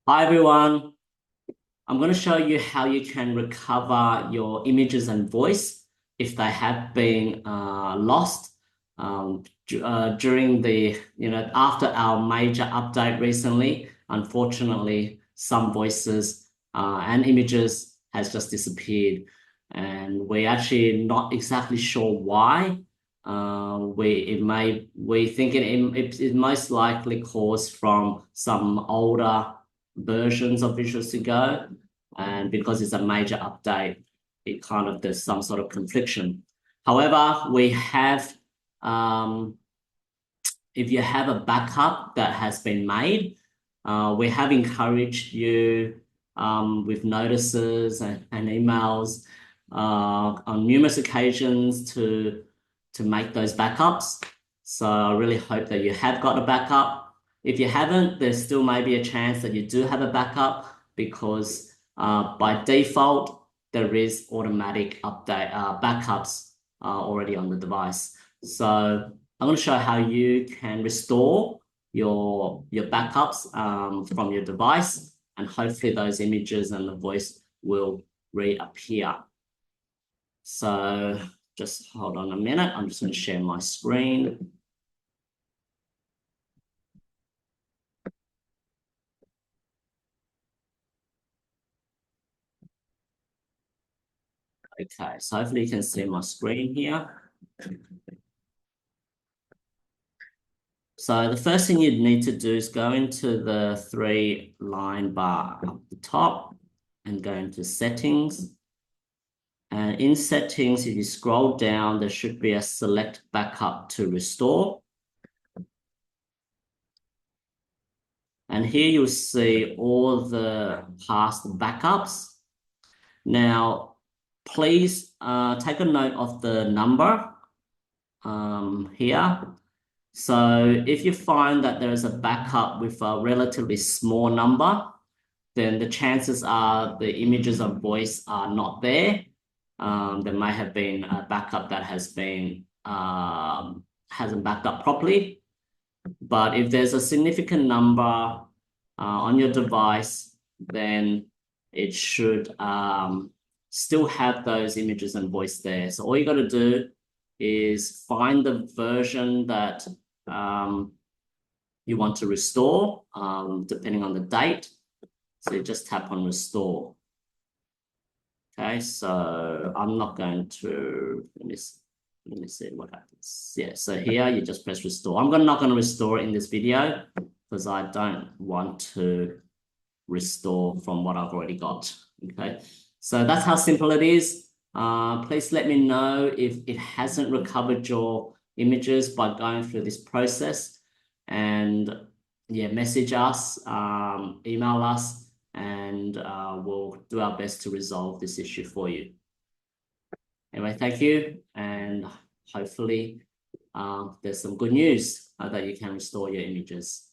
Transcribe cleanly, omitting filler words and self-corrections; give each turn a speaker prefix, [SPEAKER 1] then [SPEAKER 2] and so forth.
[SPEAKER 1] Hi everyone, I'm going to show you how you can recover your images and voice if they have been lost during after our major update recently. Unfortunately, some voices and images has just disappeared, and we're actually not exactly sure why. We think it most likely caused from some older versions of Visual Studio, and because it's a major update, it kind of there's some sort of confliction. However, we have if you have a backup that has been made, we have encouraged you with notices and emails on numerous occasions to make those backups. So I really hope that you have got a backup. If you haven't, there still may be a chance that you do have a backup because by default, there is automatic update backups already on the device. So I'm going to show how you can restore your backups from your device, and hopefully those images and the voice will reappear. So just hold on a minute. I'm just going to share my screen. Okay, so hopefully you can see my screen here. So the first thing you'd need to do is go into the 3-line bar up the top and go into settings. And in settings, if you scroll down, there should be a select backup to restore. And here you'll see all the past backups. Now, please take a note of the number here. So if you find that there is a backup with a relatively small number, then the chances are the images of voice are not there. There may have been a backup that has been hasn't backed up properly. But if there's a significant number on your device, then it should still have those images and voice there. So all you got to do is find the version that you want to restore, depending on the date. So you just tap on restore. Okay, so I'm not going to, let me see what happens. Yeah, so here you just press restore. I'm not going to restore it in this video because I don't want to restore from what I've already got. Okay, so that's how simple it is. Please let me know if it hasn't recovered your images by going through this process, and yeah, message us, email us, and we'll do our best to resolve this issue for you. Anyway, thank you, and hopefully there's some good news that you can restore your images.